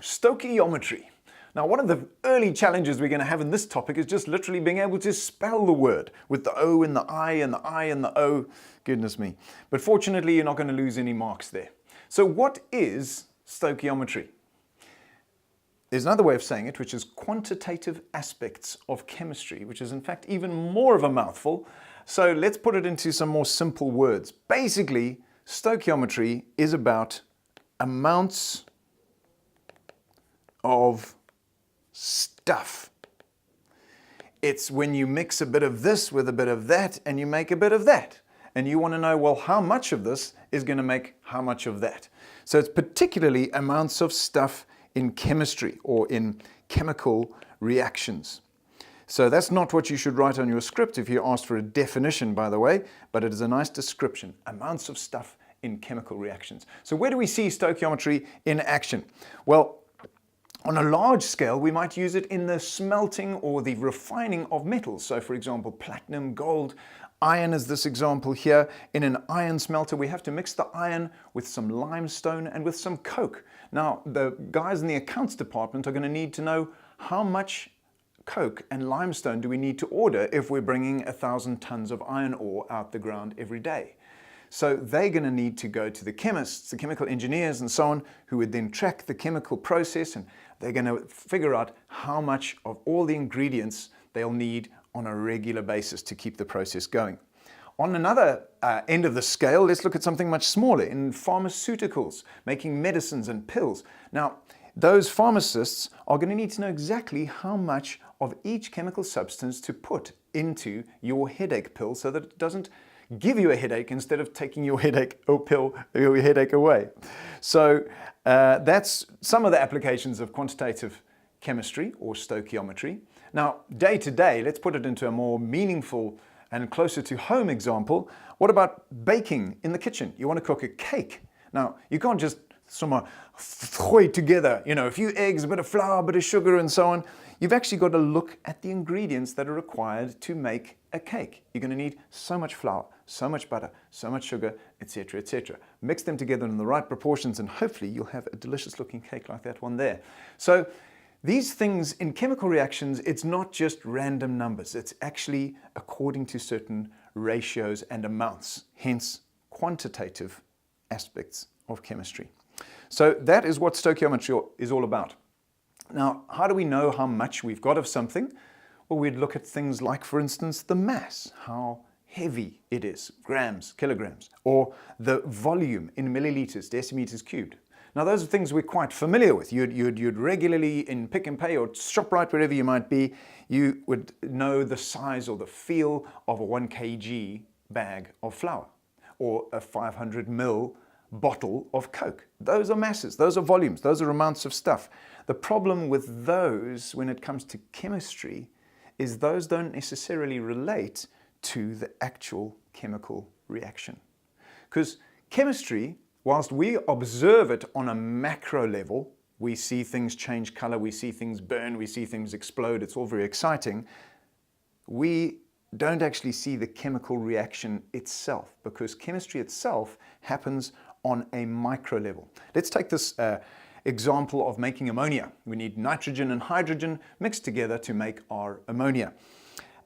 Stoichiometry. Now, one of the early challenges we're going to have in this topic is just literally being able to spell the word with the O and the I and the I and the O. Goodness me. But fortunately, you're not going to lose any marks there. So what is stoichiometry? There's another way of saying it, which is quantitative aspects of chemistry, which is in fact even more of a mouthful. So let's put it into some more simple words. Basically, stoichiometry is about amounts of stuff. It's when you mix a bit of this with a bit of that and you make a bit of that. And you want to know, well, how much of this is going to make how much of that? So it's particularly amounts of stuff in chemistry or in chemical reactions. So that's not what you should write on your script if you're asked for a definition, by the way, but it is a nice description, amounts of stuff in chemical reactions. So where do we see stoichiometry in action? Well, on a large scale, we might use it in the smelting or the refining of metals. So for example, platinum, gold, iron is this example here. In an iron smelter, we have to mix the iron with some limestone and with some coke. Now, the guys in the accounts department are going to need to know how much coke and limestone do we need to order if we're bringing 1,000 tons of iron ore out the ground every day. So they're going to need to go to the chemists, the chemical engineers and so on, who would then track the chemical process, and they're going to figure out how much of all the ingredients they'll need on a regular basis to keep the process going. On another end of the scale, let's look at something much smaller in pharmaceuticals, making medicines and pills. Now, those pharmacists are going to need to know exactly how much of each chemical substance to put into your headache pill so that it doesn't give you a headache instead of taking your headache or pill, your headache away. So that's some of the applications of quantitative chemistry or stoichiometry. Now, day to day, let's put it into a more meaningful and closer to home example. What about baking in the kitchen? You want to cook a cake. Now, you can't just throw together, a few eggs, a bit of flour, a bit of sugar and so on. You've actually got to look at the ingredients that are required to make a cake. You're going to need so much flour, so much butter, so much sugar, etc., etc. Mix them together in the right proportions and hopefully you'll have a delicious looking cake like that one there. So these things in chemical reactions, it's not just random numbers. It's actually according to certain ratios and amounts, hence quantitative aspects of chemistry. So that is what stoichiometry is all about. Now, how do we know how much we've got of something? Well, we'd look at things like, for instance, the mass, how heavy it is, grams, kilograms, or the volume in milliliters, decimeters cubed. Now, those are things we're quite familiar with. You'd regularly, in Pick and Pay or ShopRite, wherever you might be, you would know the size or the feel of a 1 kg bag of flour or a 500 ml bottle of Coke. Those are masses, those are volumes, those are amounts of stuff. The problem with those when it comes to chemistry is those don't necessarily relate to the actual chemical reaction. Because chemistry, whilst we observe it on a macro level, we see things change color, we see things burn, we see things explode, it's all very exciting, we don't actually see the chemical reaction itself, because chemistry itself happens on a micro level. Let's take this example of making ammonia. We need nitrogen and hydrogen mixed together to make our ammonia.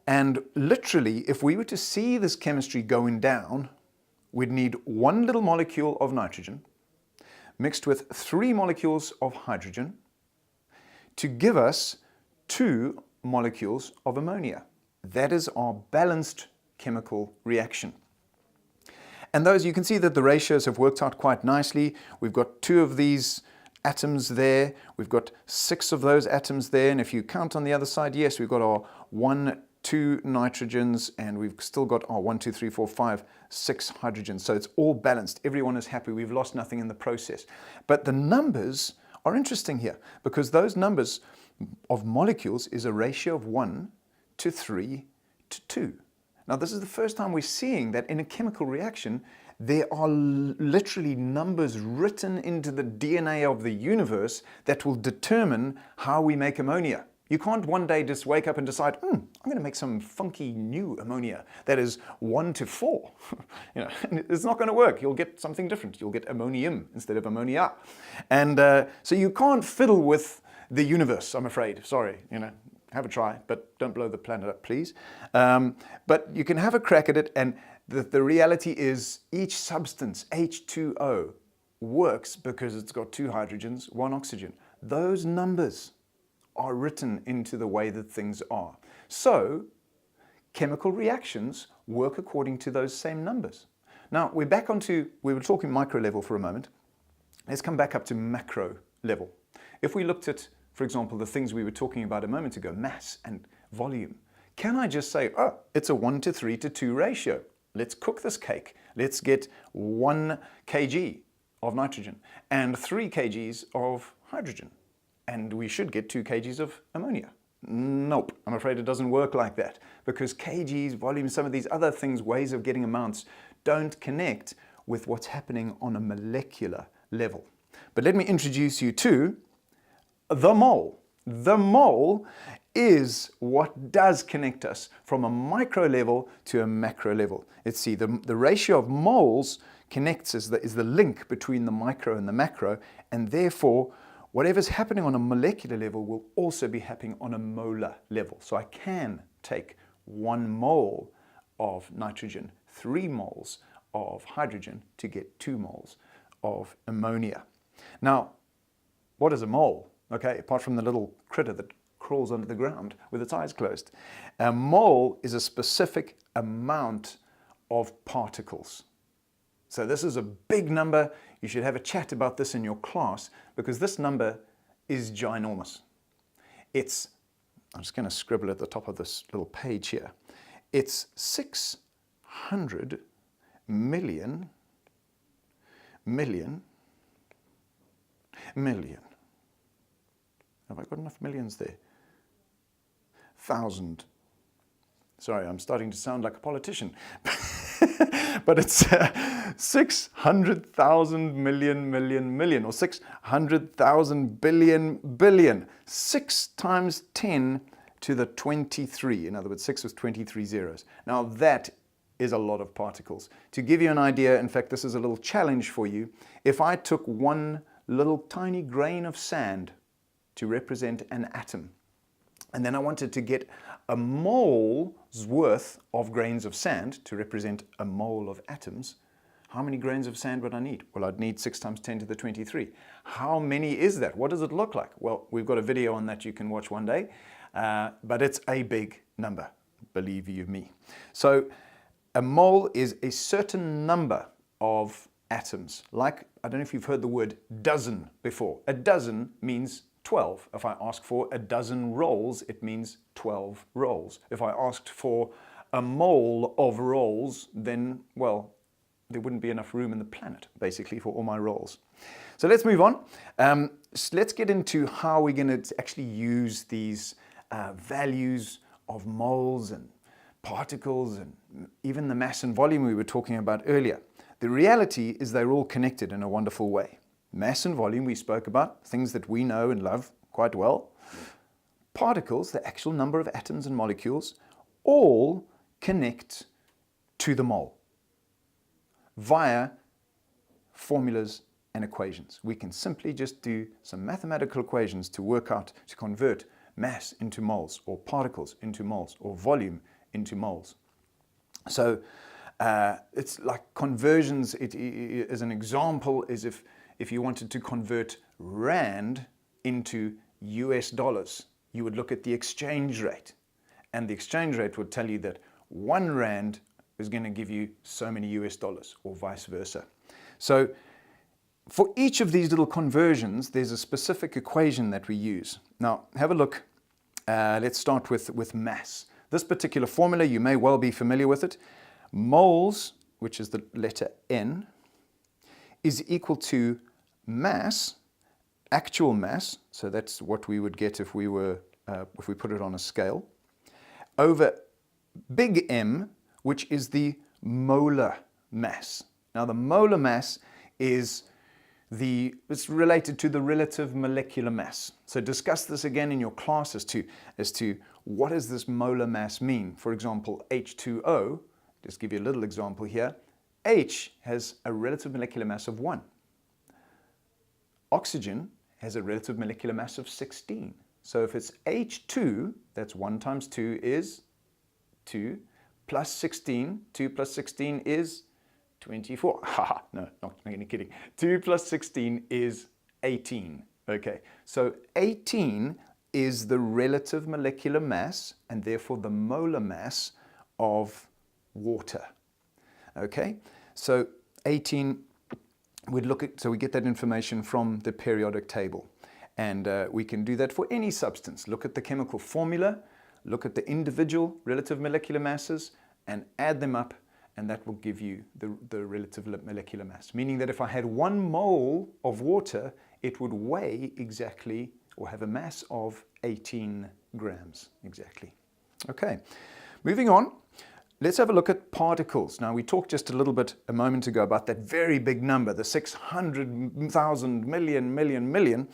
And literally, if we were to see this chemistry going down, we'd need one little molecule of nitrogen mixed with 3 molecules of hydrogen to give us 2 molecules of ammonia. That is our balanced chemical reaction. And those, you can see that the ratios have worked out quite nicely. We've got 2 of these atoms there. We've got 6 of those atoms there. And if you count on the other side, yes, we've got our 1, 2 nitrogens, and we've still got our 1, 2, 3, 4, 5, 6 hydrogens. So it's all balanced. Everyone is happy. We've lost nothing in the process. But the numbers are interesting here because those numbers of molecules is a ratio of 1 to 3 to 2. Now, this is the first time we're seeing that in a chemical reaction, there are literally numbers written into the DNA of the universe that will determine how we make ammonia. You can't one day just wake up and decide, I'm going to make some funky new ammonia that is 1 to 4. It's not going to work. You'll get something different. You'll get ammonium instead of ammonia. And so you can't fiddle with the universe, I'm afraid. Sorry, have a try, but don't blow the planet up, please. But you can have a crack at it, and the reality is each substance, H2O, works because it's got 2 hydrogens, 1 oxygen. Those numbers are written into the way that things are. So, chemical reactions work according to those same numbers. Now, we were talking micro level for a moment. Let's come back up to macro level. If we looked at, for example, the things we were talking about a moment ago, mass and volume, can I just say, oh, it's a 1 to 3 to 2 ratio. Let's cook this cake. Let's get 1 kg of nitrogen and 3 kgs of hydrogen. And we should get 2 kgs of ammonia. Nope, I'm afraid it doesn't work like that, because kgs, volume, some of these other things, ways of getting amounts, don't connect with what's happening on a molecular level. But let me introduce you to the mole. The mole is what does connect us from a micro level to a macro level. Let's see, the ratio of moles connects is the link between the micro and the macro, and therefore whatever's happening on a molecular level will also be happening on a molar level. So I can take 1 mole of nitrogen, 3 moles of hydrogen to get 2 moles of ammonia. Now, what is a mole? Okay, apart from the little critter that crawls under the ground with its eyes closed. A mole is a specific amount of particles. So this is a big number. You should have a chat about this in your class, because this number is ginormous. I'm just going to scribble at the top of this little page here. It's 600 million. Have I got enough millions there? 1,000. Sorry, I'm starting to sound like a politician. But it's 600,000 million, or 600,000 billion. 6 times 10 to the 23. In other words, 6 with 23 zeros. Now that is a lot of particles. To give you an idea, in fact, this is a little challenge for you. If I took 1 little tiny grain of sand to represent an atom, and then I wanted to get a mole's worth of grains of sand to represent a mole of atoms, how many grains of sand would I need? Well, I'd need 6 times 10 to the 23. How many is that? What does it look like? Well, we've got a video on that you can watch one day, but it's a big number, believe you me. So a mole is a certain number of atoms. Like, I don't know if you've heard the word dozen before. A dozen means 12. If I ask for a dozen rolls, it means 12 rolls. If I asked for a mole of rolls, then, well, there wouldn't be enough room in the planet, basically, for all my rolls. So let's move on. Let's get into how we're going to actually use these values of moles and particles and even the mass and volume we were talking about earlier. The reality is they're all connected in a wonderful way. Mass and volume we spoke about, things that we know and love quite well. Particles, the actual number of atoms and molecules, all connect to the mole via formulas and equations. We can simply just do some mathematical equations to work out, to convert mass into moles, or particles into moles, or volume into moles. So it's like conversions. As an example, is if you wanted to convert rand into US dollars, you would look at the exchange rate, and the exchange rate would tell you that 1 rand is going to give you so many US dollars, or vice versa. So for each of these little conversions, there's a specific equation that we use. Now, have a look. Let's start with mass. This particular formula, you may well be familiar with it. Moles, which is the letter N, is equal to mass, actual mass, so that's what we would get if we put it on a scale, over big M, which is the molar mass. Now the molar mass is it's related to the relative molecular mass. So discuss this again in your class as to what does this molar mass mean. For example, H2O, just give you a little example here. H has a relative molecular mass of 1. Oxygen has a relative molecular mass of 16. So if it's H2, that's 1 times 2 is 2, plus 16, 2 plus 16 is 24. Haha, no, not kidding. 2 plus 16 is 18. Okay, so 18 is the relative molecular mass and therefore the molar mass of water. Okay, so 18, so we get that information from the periodic table. And we can do that for any substance. Look at the chemical formula, look at the individual relative molecular masses, and add them up, and that will give you the relative molecular mass. Meaning that if I had 1 mole of water, it would weigh exactly, or have a mass of 18 grams exactly. Okay, moving on. Let's have a look at particles. Now, we talked just a little bit a moment ago about that very big number, the 600,000 million,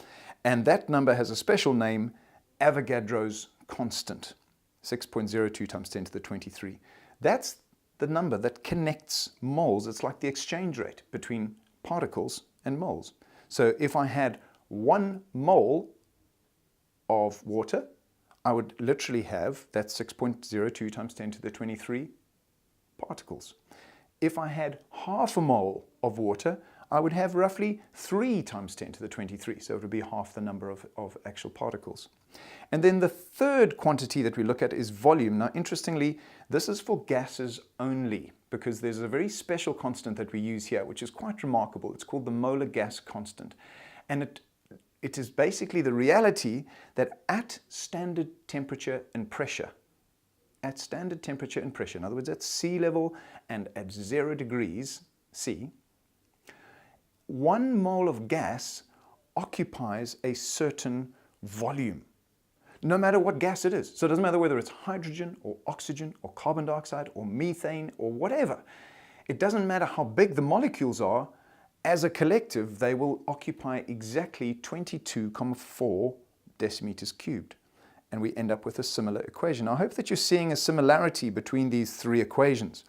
and that number has a special name, Avogadro's constant, 6.02 times 10 to the 23. That's the number that connects moles. It's like the exchange rate between particles and moles. So if I had 1 mole of water, I would literally have that 6.02 times 10 to the 23 particles. If I had half a mole of water, I would have roughly 3 times 10 to the 23. So it would be half the number of actual particles. And then the third quantity that we look at is volume. Now, interestingly, this is for gases only, because there's a very special constant that we use here, which is quite remarkable. It's called the molar gas constant. And it is basically the reality that at standard temperature and pressure, in other words, at sea level and at 0 degrees C, 1 mole of gas occupies a certain volume, no matter what gas it is. So it doesn't matter whether it's hydrogen or oxygen or carbon dioxide or methane or whatever. It doesn't matter how big the molecules are. As a collective, they will occupy exactly 22.4 decimeters cubed. And we end up with a similar equation. I hope that you're seeing a similarity between these 3 equations.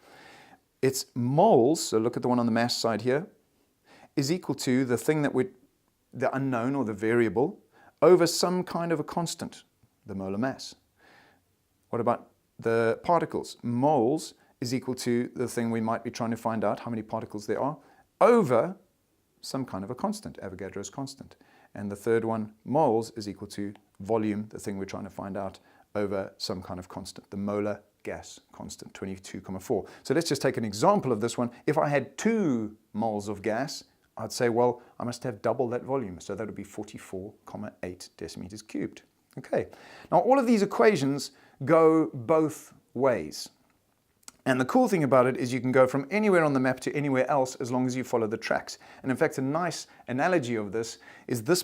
It's moles, so look at the one on the mass side here, is equal to the thing that the unknown or the variable, over some kind of a constant, the molar mass. What about the particles? Moles is equal to the thing we might be trying to find out, how many particles there are, over some kind of a constant, Avogadro's constant. And the third one, moles, is equal to volume, the thing we're trying to find out, over some kind of constant, the molar gas constant, 22.4. So let's just take an example of this one. If I had 2 moles of gas, I'd say, well, I must have double that volume. So that would be 44.8 decimeters cubed. Okay. Now, all of these equations go both ways. And the cool thing about it is you can go from anywhere on the map to anywhere else as long as you follow the tracks. And in fact, a nice analogy of this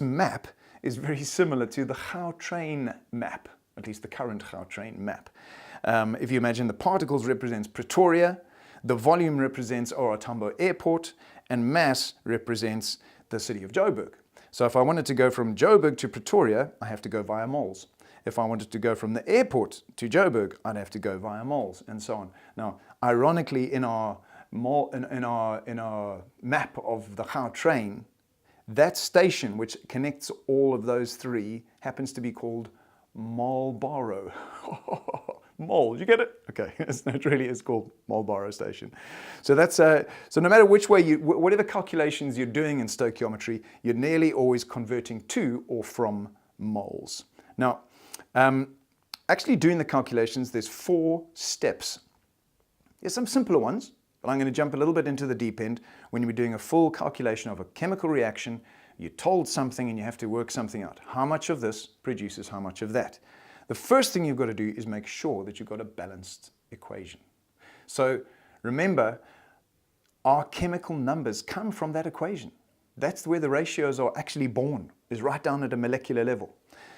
map is very similar to the Gautrain map, at least the current Gautrain map. If you imagine the particles represents Pretoria, the volume represents OR Tambo Airport, and mass represents the city of Joburg. So if I wanted to go from Joburg to Pretoria, I have to go via moles. If I wanted to go from the airport to Joburg, I'd have to go via moles, and so on. Now, ironically, in our map of the Gautrain, that station which connects all of those 3 happens to be called Marlborough. Mole, you get it? Okay, it really is called Marlborough Station. So that's so no matter which way whatever calculations you're doing in stoichiometry, you're nearly always converting to or from moles. Now, actually doing the calculations, there's 4 steps. There's some simpler ones, but I'm going to jump a little bit into the deep end. When you're doing a full calculation of a chemical reaction, you're told something and you have to work something out. How much of this produces how much of that? The first thing you've got to do is make sure that you've got a balanced equation. So remember, our chemical numbers come from that equation. That's where the ratios are actually born, is right down at a molecular level.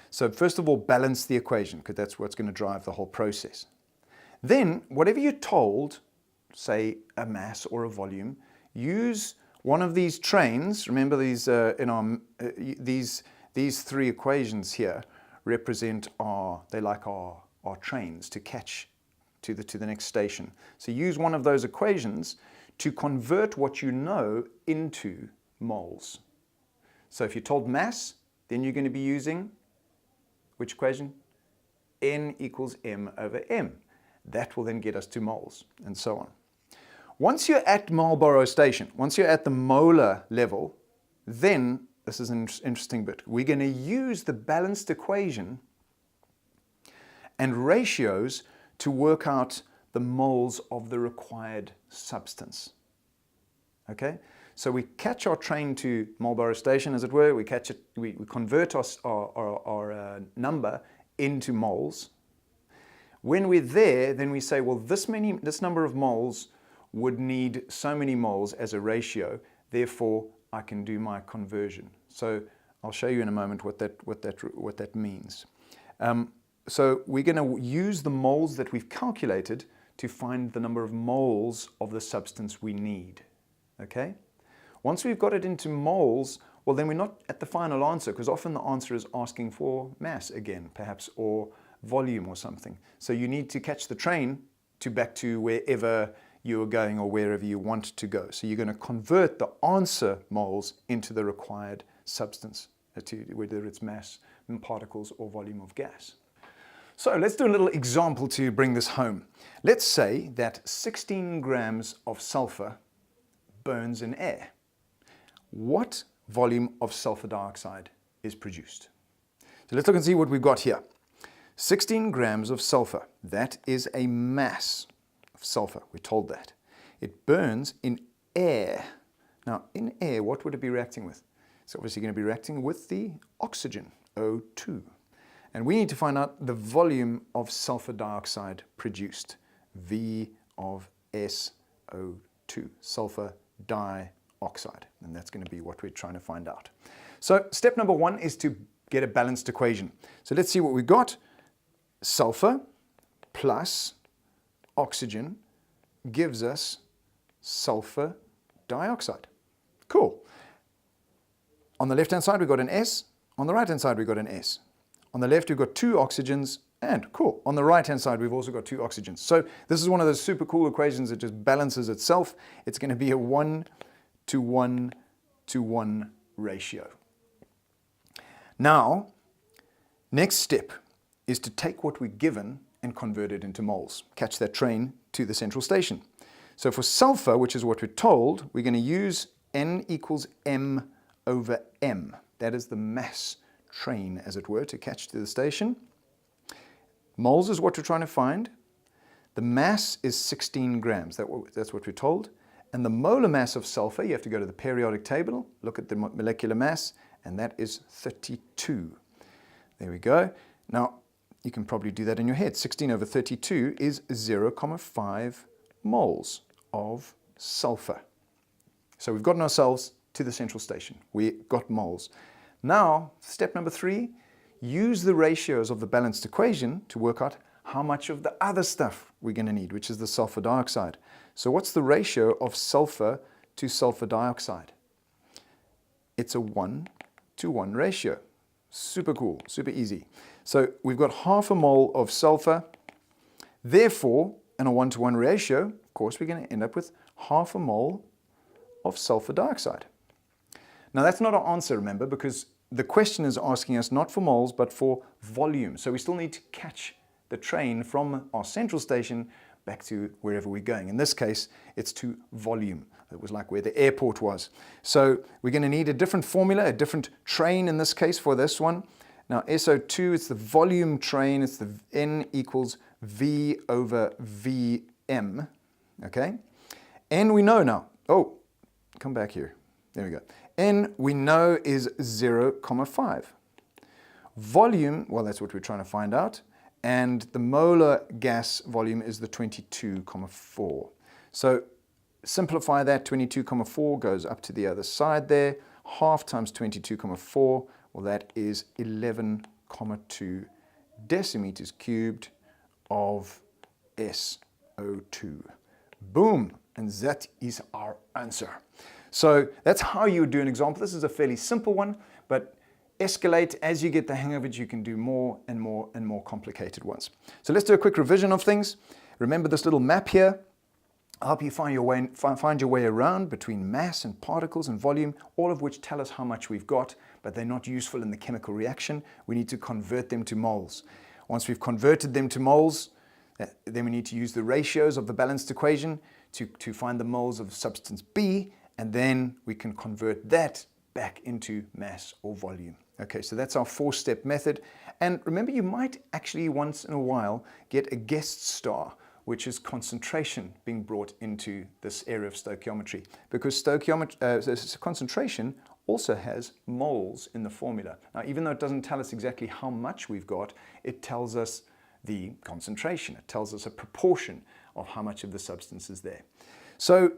So first of all, balance the equation, because that's what's going to drive the whole process. Then, whatever you're told, say a mass or a volume, use one of these trains, remember these these three equations here represent our trains to catch to the next station. So use one of those equations to convert what you know into moles. So if you're told mass, then you're going to be using which equation? N equals m over m. That will then get us to moles, and so on. Once you're at Marlborough station, once you're at the molar level, then, this is an interesting bit, we're going to use the balanced equation and ratios to work out the moles of the required substance. Okay? So we catch our train to Marlborough station, as it were, we catch it, we convert our number into moles. When we're there, then we say, well, this number of moles would need so many moles as a ratio, therefore I can do my conversion. So I'll show you in a moment what that means. So we're going to use the moles that we've calculated to find the number of moles of the substance we need. Okay? Once we've got it into moles, well, then we're not at the final answer, because often the answer is asking for mass again, perhaps, or volume or something. So you need to catch the train back to wherever you are going or wherever you want to go. So you're going to convert the answer moles into the required substance, whether it's mass, particles, or volume of gas. So let's do a little example to bring this home. Let's say that 16 grams of sulfur burns in air. What volume of sulfur dioxide is produced? So let's look and see what we've got here. 16 grams of sulfur, that is a mass of sulfur, we're told that. It burns in air. Now, in air, what would it be reacting with? It's obviously going to be reacting with the oxygen, O2. And we need to find out the volume of sulfur dioxide produced, V of SO2, sulfur dioxide. And that's going to be what we're trying to find out. So step number one is to get a balanced equation. So let's see what we've got. Sulfur plus oxygen gives us sulfur dioxide. Cool. On the left-hand side, we've got an S. On the right-hand side, we've got an S. On the left, we've got two oxygens, and cool. On the right-hand side, we've also got two oxygens. So this is one of those super cool equations that just balances itself. It's going to be a 1:1:1 ratio. Now, next step is to take what we're given and convert it into moles. Catch that train to the central station. So for sulfur, which is what we're told, we're going to use N equals m over m. That is the mass train, as it were, to catch to the station. Moles is what we're trying to find. The mass is 16 grams. That's what we're told. And the molar mass of sulfur, you have to go to the periodic table, look at the molecular mass, and that is 32. There we go. Now, you can probably do that in your head. 16 over 32 is 0.5 moles of sulfur. So we've gotten ourselves to the central station. We got moles. Now, step number 3, use the ratios of the balanced equation to work out how much of the other stuff we're going to need, which is the sulfur dioxide. So what's the ratio of sulfur to sulfur dioxide? It's a 1:1 ratio. Super cool, super easy. So we've got half a mole of sulfur. Therefore, in a 1:1 ratio, of course, we're going to end up with half a mole of sulfur dioxide. Now, that's not our answer, remember, because the question is asking us not for moles, but for volume. So we still need to catch the train from our central station back to wherever we're going. In this case, it's to volume. It was like where the airport was. So we're going to need a different formula, a different train in this case for this one. Now, SO2, it's the volume train. It's the N equals V over Vm. Okay? N we know now. Oh, come back here. There we go. N we know is 0.5. Volume, well, that's what we're trying to find out. And the molar gas volume is the 22.4. So simplify that. 22.4 goes up to the other side there. Half times 22.4, well, that is 11.2 decimeters cubed of SO2. Boom! And that is our answer. So that's how you would do an example. This is a fairly simple one, but escalate as you get the hang of it. You can do more and more and more complicated ones. So let's do a quick revision of things. Remember this little map here. I'll help you find your way around between mass and particles and volume, all of which tell us how much we've got, but they're not useful in the chemical reaction. We need to convert them to moles. Once we've converted them to moles, then we need to use the ratios of the balanced equation to find the moles of substance B, and then we can convert that back into mass or volume. Okay, so that's our 4-step method. And remember, you might actually once in a while get a guest star, which is concentration being brought into this area of stoichiometry, because concentration also has moles in the formula. Now, even though it doesn't tell us exactly how much we've got, it tells us the concentration. It tells us a proportion of how much of the substance is there. So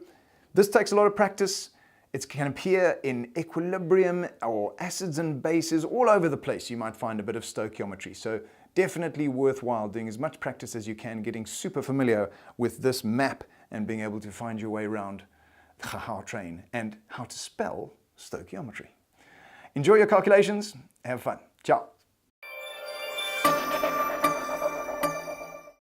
this takes a lot of practice. It can appear in equilibrium or acids and bases all over the place. You might find a bit of stoichiometry. So definitely worthwhile doing as much practice as you can, getting super familiar with this map and being able to find your way around the train and how to spell stoichiometry. Enjoy your calculations. Have fun. Ciao.